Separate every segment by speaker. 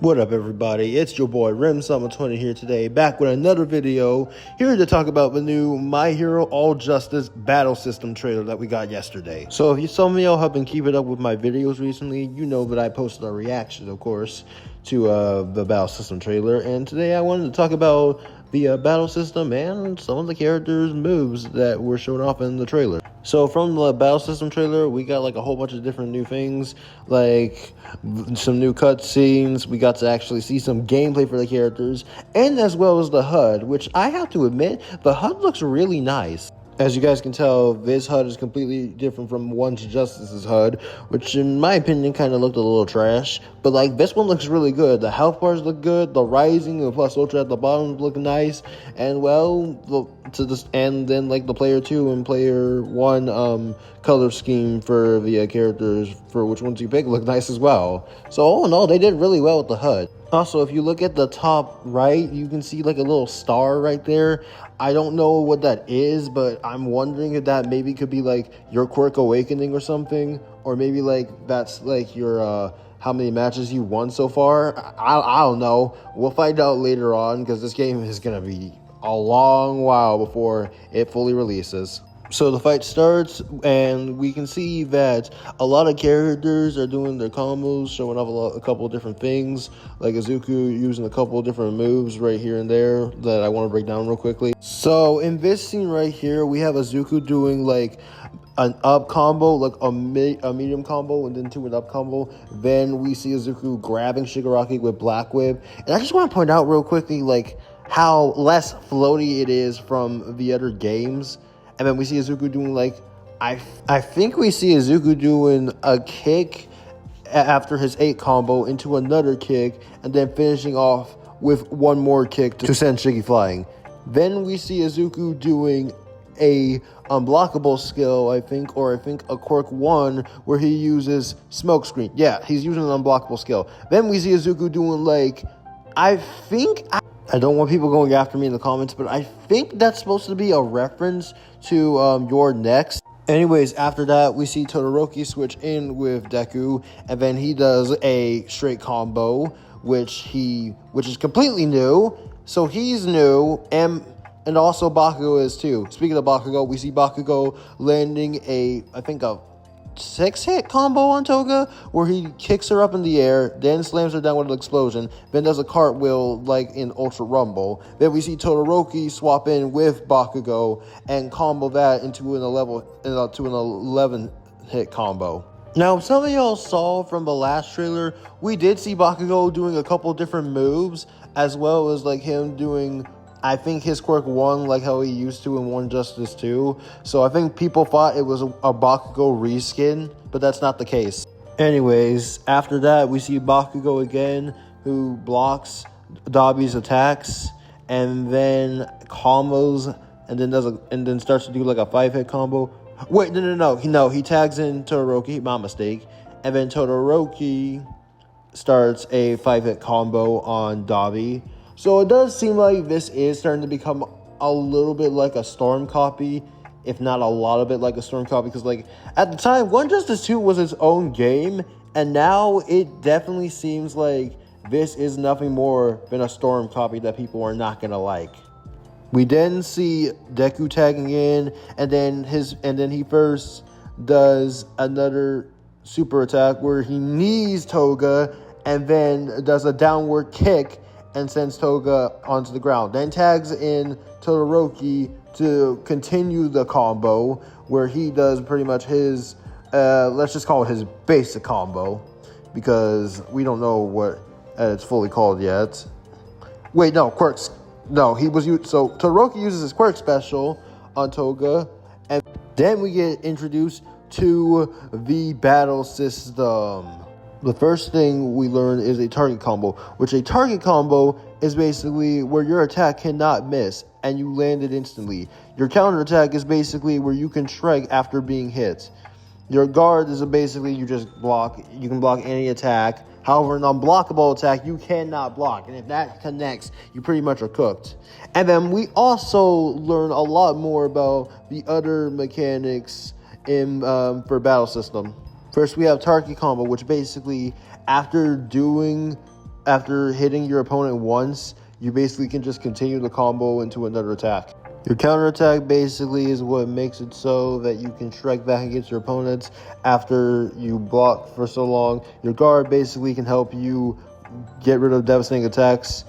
Speaker 1: What up, everybody? It's your boy Rim20 here today, back with another video, here to talk about the new My Hero All Justice battle system trailer that we got yesterday. So if some of y'all have been keeping up with my videos recently, you know that I posted a reaction, of course, to the battle system trailer, and today I wanted to talk about the battle system and some of the characters' moves that were shown off in the trailer. So from the battle system trailer, we got like a whole bunch of different new things, like some new cutscenes. We got to actually see some gameplay for the characters, and as well as the HUD, which I have to admit, the HUD looks really nice. As you guys can tell, this HUD is completely different from One's Justice's HUD, which in my opinion kind of looked a little trash. But like this one looks really good. The health bars look good, the rising and plus ultra at the bottom look nice, and well, and then like the player 2 and player 1 color scheme for the characters for which ones you pick look nice as well. So all in all, they did really well with the HUD. Also, if you look at the top right, you can see like a little star right there. I don't know what that is, but I'm wondering if that maybe could be like your quirk awakening or something, or maybe like that's like your how many matches you won so far. I don't know. We'll find out later on, because this game is gonna be a long while before it fully releases. So the fight starts, and we can see that a lot of characters are doing their combos, showing off a couple of different things, like Izuku using a couple of different moves right here and there that I want to break down real quickly. So in this scene right here, we have Izuku doing like an up combo, like a medium combo, and then to an up combo. Then we see Izuku grabbing Shigaraki with Black Whip. And I just want to point out real quickly, like, how less floaty it is from the other games. And then we see Izuku doing like, I think we see Izuku doing a kick after his 8 combo into another kick, and then finishing off with one more kick to send Shiggy flying. Then we see Izuku doing a unblockable skill, I think a quirk 1, where he uses smoke screen. Yeah, he's using an unblockable skill. Then we see Izuku doing like, I don't want people going after me in the comments, but I think that's supposed to be a reference to Your Next. Anyways, after that, we see Todoroki switch in with Deku, and then he does a straight combo, which is completely new. So he's new, and also Bakugou is too. Speaking of Bakugou, we see Bakugou landing a 6-hit combo on Toga, where he kicks her up in the air, then slams her down with an explosion, then does a cartwheel like in Ultra Rumble. Then we see Todoroki swap in with Bakugou and combo that into an 11-hit combo. Now, some of y'all saw from the last trailer, we did see Bakugou doing a couple different moves, as well as like him doing, I think, his quirk 1 like how he used to in One Justice 2. So I think people thought it was a Bakugou reskin, but that's not the case. Anyways, after that, we see Bakugou again, who blocks Dabi's attacks, and then combos, and then starts to do like a 5-hit combo. Wait, no, he tags in Todoroki, my mistake, and then Todoroki starts a 5-hit combo on Dabi. So it does seem like this is starting to become a little bit like a Storm copy, if not a lot of it like a Storm copy, because like at the time, One Justice 2 was its own game, and now it definitely seems like this is nothing more than a Storm copy that people are not gonna like. We then see Deku tagging in, and then he first does another super attack where he knees Toga, and then does a downward kick and sends Toga onto the ground. Then tags in Todoroki to continue the combo, where he does pretty much his, let's just call it his basic combo, because we don't know what it's fully called yet. Wait, no, quirks. No, so Todoroki uses his quirk special on Toga, and then we get introduced to the battle system. The first thing we learn is a target combo, which a target combo is basically where your attack cannot miss and you land it instantly. Your counter attack is basically where you can strike after being hit. Your guard is basically you just block. You can block any attack. However, an unblockable attack you cannot block, and if that connects, you pretty much are cooked. And then we also learn a lot more about the other mechanics in for battle system. First, we have target combo, which basically, after doing after hitting your opponent once, you basically can just continue the combo into another attack. Your counterattack basically is what makes it so that you can strike back against your opponents after you block for so long. Your guard basically can help you get rid of devastating attacks.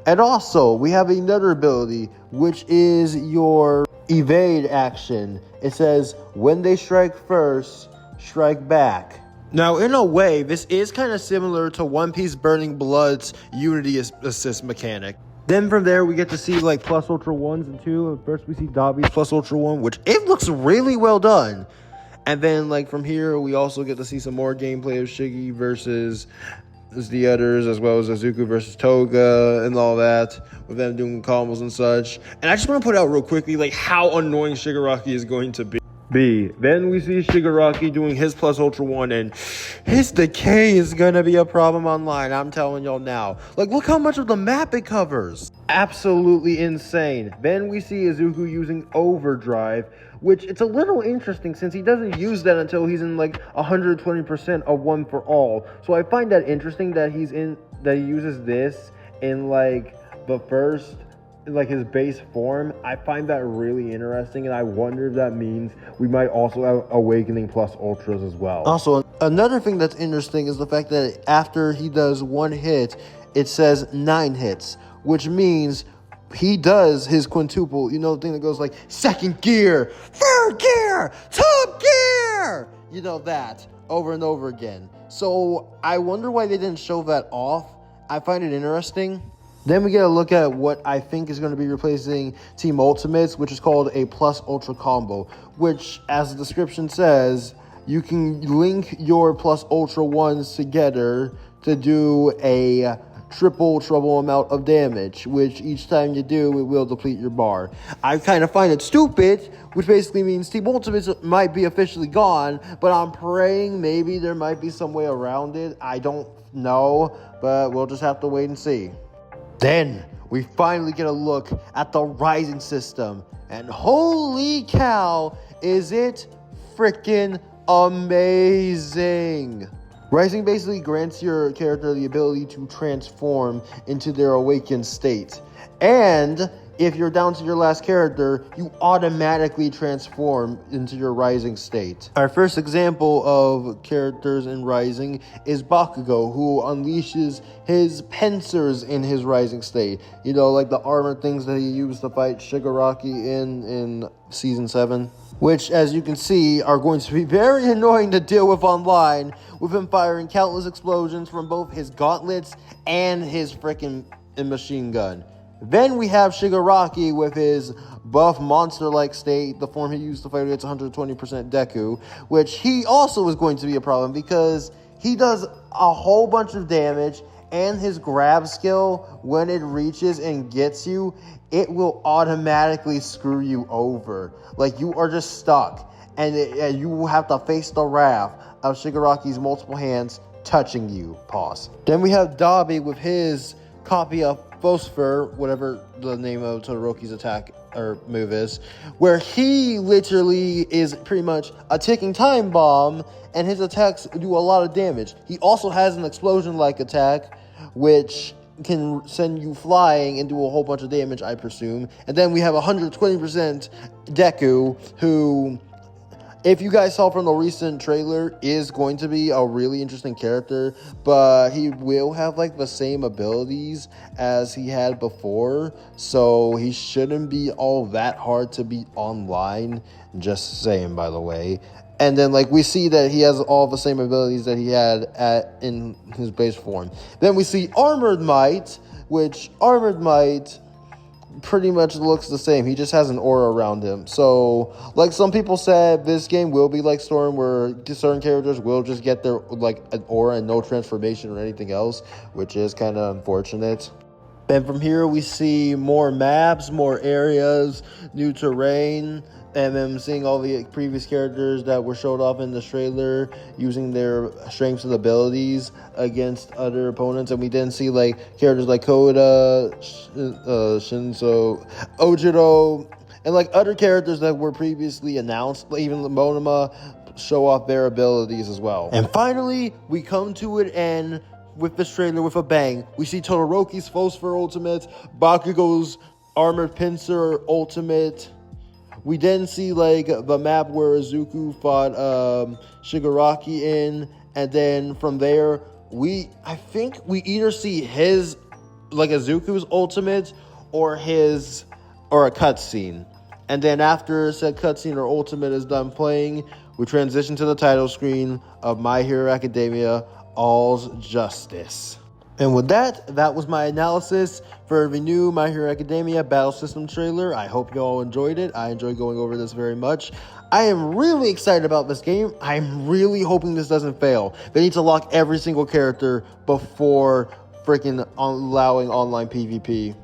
Speaker 1: And also, we have another ability, which is your evade action. It says, when they strike first, strike back. Now, in a way, this is kind of similar to One Piece Burning Blood's Unity Assist mechanic. Then from there, we get to see like plus Ultra 1s and 2. First, we see Dabi's plus Ultra 1, which it looks really well done. And then like from here, we also get to see some more gameplay of Shiggy versus the others, as well as Izuku versus Toga and all that, with them doing combos and such. And I just want to put out real quickly like how annoying Shigaraki is going to be. Then we see Shigaraki doing his plus Ultra 1, and his decay is gonna be a problem online, I'm telling y'all now. Like, look how much of the map it covers. Absolutely insane. Then we see Izuku using Overdrive, which it's a little interesting since he doesn't use that until he's in like 120% of One for All. So I find that interesting that he uses this in like the first, like his base form. I find that really interesting, and I wonder if that means we might also have Awakening plus Ultras as well. Also, another thing that's interesting is the fact that after he does one hit, it says 9 hits, which means he does his quintuple, you know, the thing that goes like second gear, third gear, top gear, you know, that over and over again. So I wonder why they didn't show that off. I find it interesting. Then we get a look at what I think is going to be replacing Team Ultimates, which is called a Plus Ultra Combo, which, as the description says, you can link your Plus Ultra 1s together to do a triple trouble amount of damage, which each time you do, it will deplete your bar. I kind of find it stupid, which basically means Team Ultimates might be officially gone, but I'm praying maybe there might be some way around it. I don't know, but we'll just have to wait and see. Then we finally get a look at the Rising system, and holy cow, is it freaking amazing! Rising basically grants your character the ability to transform into their awakened state, and if you're down to your last character, you automatically transform into your Rising state. Our first example of characters in Rising is Bakugou, who unleashes his pincers in his Rising state. You know, like the armor things that he used to fight Shigaraki in Season 7. Which, as you can see, are going to be very annoying to deal with online, with him firing countless explosions from both his gauntlets and his freaking machine gun. Then we have Shigaraki with his buff monster-like state, the form he used to fight against 120% Deku, which he also is going to be a problem because he does a whole bunch of damage, and his grab skill, when it reaches and gets you, it will automatically screw you over. Like, you are just stuck, and you have to face the wrath of Shigaraki's multiple hands touching you. Pause. Then we have Dabi with his copy of Phosphor, whatever the name of Todoroki's attack or move is, where he literally is pretty much a ticking time bomb, and his attacks do a lot of damage. He also has an explosion-like attack, which can send you flying and do a whole bunch of damage, I presume. And then we have 120% Deku, who, if you guys saw from the recent trailer, is going to be a really interesting character, but he will have like the same abilities as he had before, so he shouldn't be all that hard to beat online. Just saying, by the way. And then like we see that he has all the same abilities that he had in his base form. Then we see Armored Might, which Armored Might pretty much looks the same. He just has an aura around him. So, like some people said, this game will be like Storm, where certain characters will just get their like an aura and no transformation or anything else, which is kind of unfortunate. And from here we see more maps, more areas, new terrain, and then seeing all the previous characters that were showed off in the trailer using their strengths and abilities against other opponents. And we didn't see like characters like Koda, Shinso, Ojiro, and like other characters that were previously announced, even Monoma, show off their abilities as well. And finally, we come to an end with this trailer with a bang. We see Todoroki's Phosphor Ultimate, Bakugou's Armored Pincer Ultimate. We then see like the map where Izuku fought Shigaraki in, and then from there I think we either see his like Izuku's ultimate or a cutscene. And then after said cutscene or ultimate is done playing, we transition to the title screen of My Hero Academia, All's Justice. And with that was my analysis for the new My Hero Academia Battle System trailer. I hope you all enjoyed it. I enjoyed going over this very much. I am really excited about this game. I'm really hoping this doesn't fail. They need to lock every single character before freaking allowing online PvP.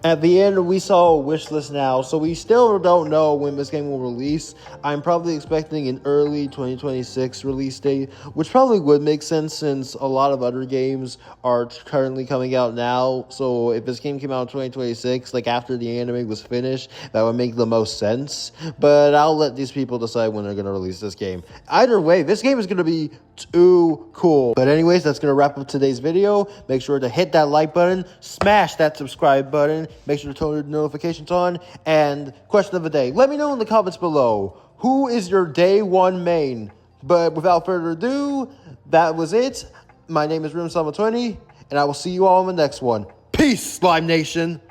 Speaker 1: At the end, we saw a wish list now, so we still don't know when this game will release. I'm probably expecting an early 2026 release date, which probably would make sense since a lot of other games are currently coming out now. So if this game came out in 2026, like after the anime was finished, that would make the most sense. But I'll let these people decide when they're going to release this game. Either way, this game is going to be too cool. But anyways, that's going to wrap up today's video. Make sure to hit that like button, smash that subscribe button, make sure to turn your notifications on, and question of the day, let me know in the comments below, who is your day one main? But without further ado, that was it. My name is RimSama20, and I will see you all in the next one. Peace, Slime Nation!